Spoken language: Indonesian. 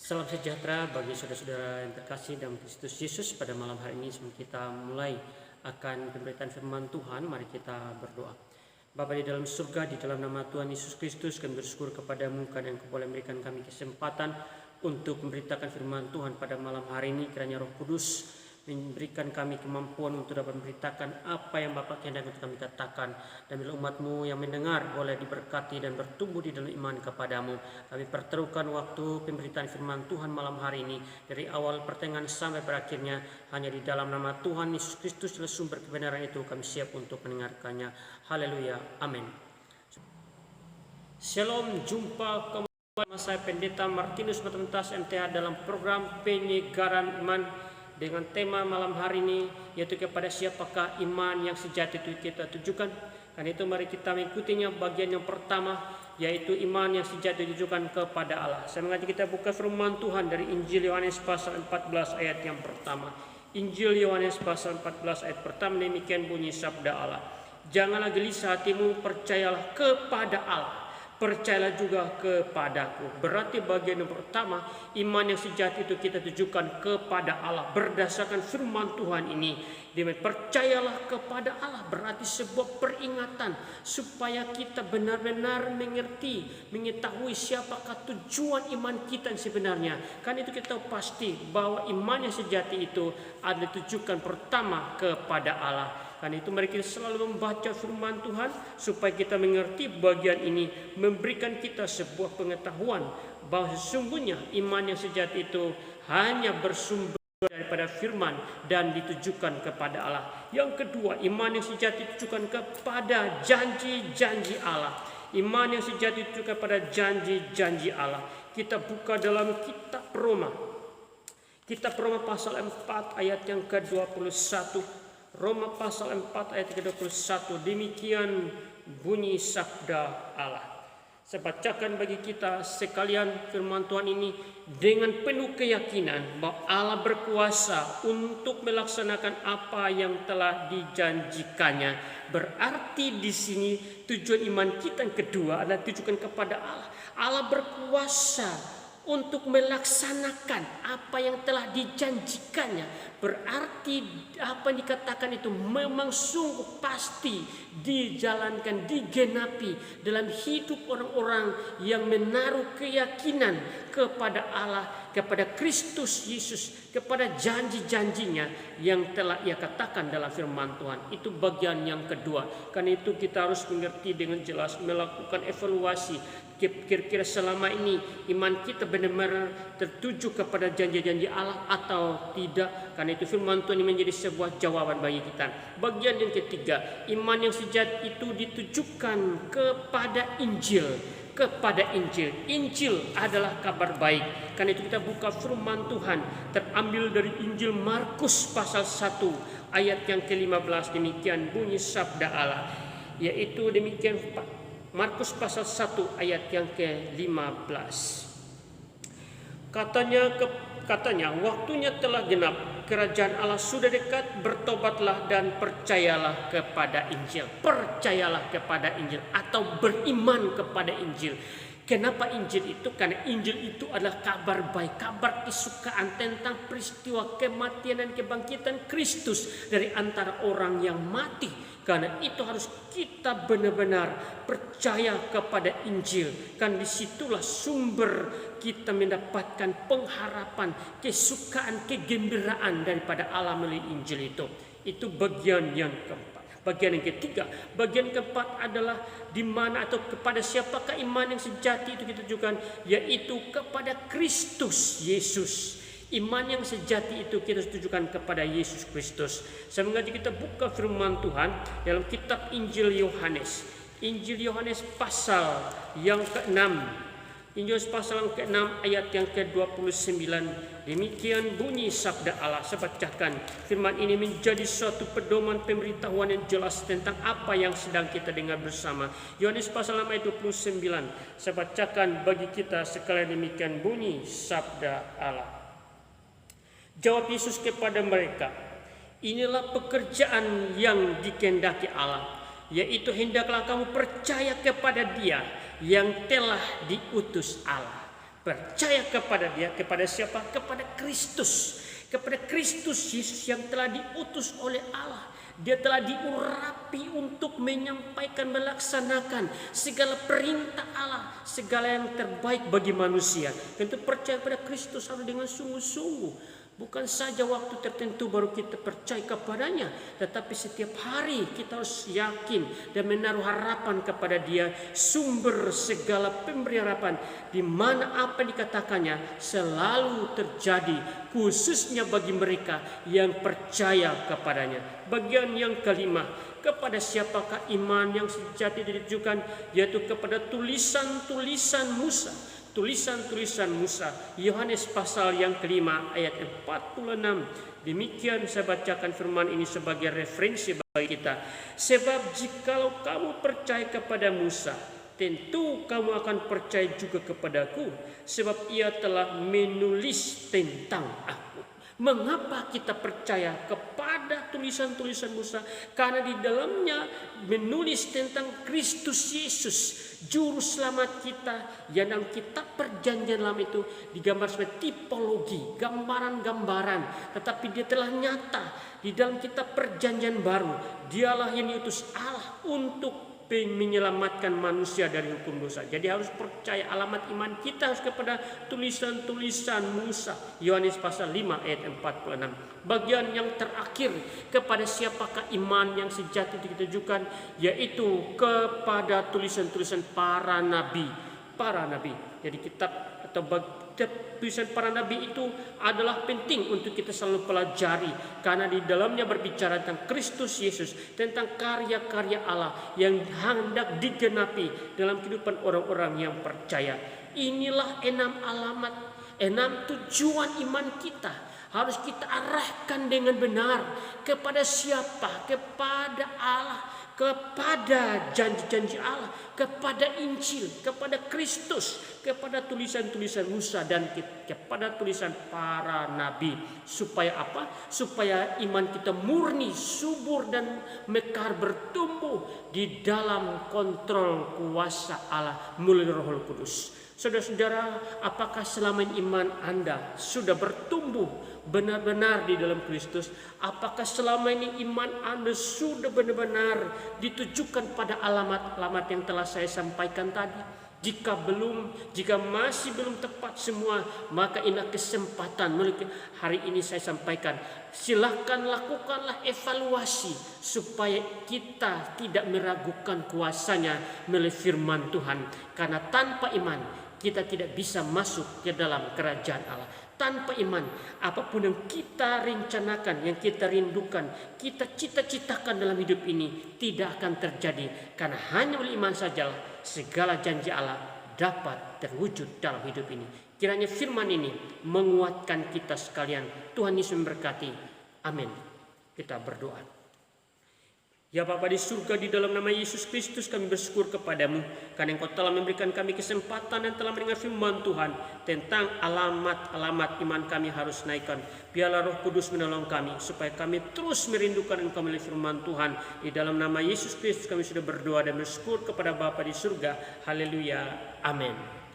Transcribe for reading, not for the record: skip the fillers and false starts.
Salam sejahtera bagi saudara-saudara yang terkasih dalam Kristus Yesus. Pada malam hari ini sebelum kita mulai akan pemberitaan firman Tuhan, mari kita berdoa. Bapa di dalam surga, di dalam nama Tuhan Yesus Kristus, kami bersyukur kepadamu karena Engkau boleh memberikan kami kesempatan untuk memberitakan firman Tuhan pada malam hari ini. Kiranya Roh Kudus memberikan kami kemampuan untuk dapat memberitakan apa yang Bapa kehendaki untuk kami katakan, dan bila umat-Mu yang mendengar boleh diberkati dan bertumbuh di dalam iman kepadamu. Kami pertaruhkan waktu pemberitaan firman Tuhan malam hari ini dari awal pertengahan sampai berakhirnya hanya di dalam nama Tuhan Yesus Kristus adalah sumber kebenaran itu. Kami siap untuk mendengarkannya. Haleluya, amin. Shalom, jumpa kembali saya Pendeta Martinus Matementas MTH dalam program penyegaran iman dengan tema malam hari ini, yaitu kepada siapakah iman yang sejati itu kita tujukan. Karena itu mari kita mengikutinya. Bagian yang pertama yaitu iman yang sejati ditujukan kepada Allah. Saya mengajak kita buka firman Tuhan dari Injil Yohanes pasal 14 ayat yang pertama. Injil Yohanes pasal 14 ayat pertama, demikian bunyi sabda Allah. Janganlah gelisah hatimu, percayalah kepada Allah, percayalah juga kepadaku. Berarti bagian yang pertama, iman yang sejati itu kita tujukan kepada Allah berdasarkan firman Tuhan ini. Percayalah kepada Allah berarti sebuah peringatan supaya kita benar-benar mengerti, mengetahui siapakah tujuan iman kita yang sebenarnya. Kan itu kita tahu pasti bahwa iman yang sejati itu ada ditujukan pertama kepada Allah. Karena itu mari kita selalu membaca firman Tuhan supaya kita mengerti bagian ini, memberikan kita sebuah pengetahuan bahwa sesungguhnya iman yang sejati itu hanya bersumber daripada firman dan ditujukan kepada Allah. Yang kedua, iman yang sejati ditujukan kepada janji-janji Allah. Iman yang sejati ditujukan kepada janji-janji Allah. Kita buka dalam kitab Roma. Kitab Roma pasal 4 ayat yang ke-21. Roma pasal 4 ayat ke-21, demikian bunyi sabda Allah. Saya bacakan bagi kita sekalian firman Tuhan ini dengan penuh keyakinan bahwa Allah berkuasa untuk melaksanakan apa yang telah dijanjikannya. Berarti di sini tujuan iman kita yang kedua adalah tujukan kepada Allah. Allah berkuasa untuk melaksanakan apa yang telah dijanjikannya. Berarti apa yang dikatakan itu memang sungguh pasti dijalankan, digenapi dalam hidup orang-orang yang menaruh keyakinan kepada Allah, kepada Kristus Yesus, kepada janji-janjinya yang telah Ia katakan dalam firman Tuhan. Itu bagian yang kedua. Karena itu kita harus mengerti dengan jelas, melakukan evaluasi. Kira-kira selama ini iman kita benar-benar tertuju kepada janji-janji Allah atau tidak. Karena itu firman Tuhan ini menjadi sebuah jawaban bagi kita. Bagian yang ketiga, iman yang sejati itu ditujukan kepada Injil. Kepada Injil. Injil adalah kabar baik. Karena itu kita buka firman Tuhan terambil dari Injil Markus pasal 1 ayat yang ke-15, demikian bunyi sabda Allah. Yaitu demikian Markus pasal 1 ayat yang ke-15. Katanya, waktunya telah genap, kerajaan Allah sudah dekat, bertobatlah dan percayalah kepada Injil. Percayalah kepada Injil atau beriman kepada Injil. Kenapa Injil itu? Karena Injil itu adalah kabar baik, kabar kesukaan tentang peristiwa kematian dan kebangkitan Kristus dari antara orang yang mati. Karena itu harus kita benar-benar percaya kepada Injil. Kan disitulah sumber kita mendapatkan pengharapan, kesukaan, kegembiraan daripada Allah melalui Injil itu. Itu bagian yang keempat. Bagian yang ketiga, bagian keempat adalah di mana atau kepada siapakah iman yang sejati itu kita tujukan, yaitu kepada Kristus Yesus. Iman yang sejati itu kita tujukan kepada Yesus Kristus. Saya mengajak kita buka firman Tuhan dalam kitab Injil Yohanes. Injil Yohanes pasal yang ke-6. Injil pasal yang ke-6 ayat yang ke-29. Demikian bunyi sabda Allah. Saya bacakan. Firman ini menjadi suatu pedoman pemberitahuan yang jelas tentang apa yang sedang kita dengar bersama. Yohanes pasal 6 ayat 29. Saya bacakan bagi kita sekalian, demikian bunyi sabda Allah. Jawab Yesus kepada mereka, inilah pekerjaan yang dikehendaki Allah, yaitu hendaklah kamu percaya kepada Dia yang telah diutus Allah. Percaya kepada dia, kepada siapa? Kepada Kristus. Kepada Kristus Yesus yang telah diutus oleh Allah. Dia telah diurapi untuk menyampaikan, melaksanakan segala perintah Allah, segala yang terbaik bagi manusia. Tentu percaya pada Kristus harus dengan sungguh-sungguh. Bukan saja waktu tertentu baru kita percaya kepadanya, tetapi setiap hari kita harus yakin dan menaruh harapan kepada dia, sumber segala pemberi harapan, di mana apa yang dikatakannya selalu terjadi, khususnya bagi mereka yang percaya kepadanya. Bagian yang kelima, kepada siapakah iman yang sejati ditujukan, yaitu kepada tulisan-tulisan Musa. Tulisan-tulisan Musa, Yohanes pasal yang kelima ayat 46. Demikian saya bacakan firman ini sebagai referensi bagi kita. Sebab jikalau kamu percaya kepada Musa, tentu kamu akan percaya juga kepadaku, sebab ia telah menulis tentang aku. Mengapa kita percaya kepada tulisan-tulisan Musa? Karena di dalamnya menulis tentang Kristus Yesus, juru selamat kita, yang dalam kitab perjanjian lama itu digambar sebagai tipologi, gambaran-gambaran, tetapi dia telah nyata di dalam kitab perjanjian baru. Dialah yang diutus Allah untuk menyelamatkan manusia dari hukum dosa. Jadi harus percaya, alamat iman kita harus kepada tulisan-tulisan Musa. Yohanes pasal 5 ayat 46. Bagian yang terakhir, kepada siapakah iman yang sejati ditujukan, yaitu kepada tulisan-tulisan para nabi. Para nabi. Jadi kitab atau tulisan para nabi itu adalah penting untuk kita selalu pelajari, karena di dalamnya berbicara tentang Kristus Yesus, tentang karya-karya Allah yang hendak digenapi dalam kehidupan orang-orang yang percaya. Inilah 6 alamat, 6 tujuan iman kita. Harus kita arahkan dengan benar kepada siapa? Kepada Allah, kepada janji-janji Allah, kepada Injil, kepada Kristus, kepada tulisan-tulisan Musa, dan kepada tulisan para nabi. Supaya apa? Supaya iman kita murni, subur, dan mekar bertumbuh di dalam kontrol kuasa Allah melalui Roh Kudus. Saudara-saudara, apakah selama ini iman Anda sudah bertumbuh benar-benar di dalam Kristus? Apakah selama ini iman Anda sudah benar-benar ditujukan pada alamat-alamat yang telah saya sampaikan tadi? Jika belum, jika masih belum tepat semua, maka ini kesempatan hari ini saya sampaikan. Silahkan lakukanlah evaluasi supaya kita tidak meragukan kuasanya melalui firman Tuhan. Karena tanpa iman kita tidak bisa masuk ke dalam kerajaan Allah. Tanpa iman, apapun yang kita rencanakan, yang kita rindukan, kita cita-citakan dalam hidup ini tidak akan terjadi. Karena hanya oleh iman saja segala janji Allah dapat terwujud dalam hidup ini. Kiranya firman ini menguatkan kita sekalian. Tuhan Yesus memberkati. Amin. Kita berdoa. Ya Bapa di surga, di dalam nama Yesus Kristus kami bersyukur kepadamu, karena Engkau telah memberikan kami kesempatan dan telah mendengar firman Tuhan tentang alamat-alamat iman kami harus naikkan. Biarlah Roh Kudus menolong kami supaya kami terus merindukan Engkau melalui firman Tuhan. Di dalam nama Yesus Kristus kami sudah berdoa dan bersyukur kepada Bapa di surga. Haleluya. Amin.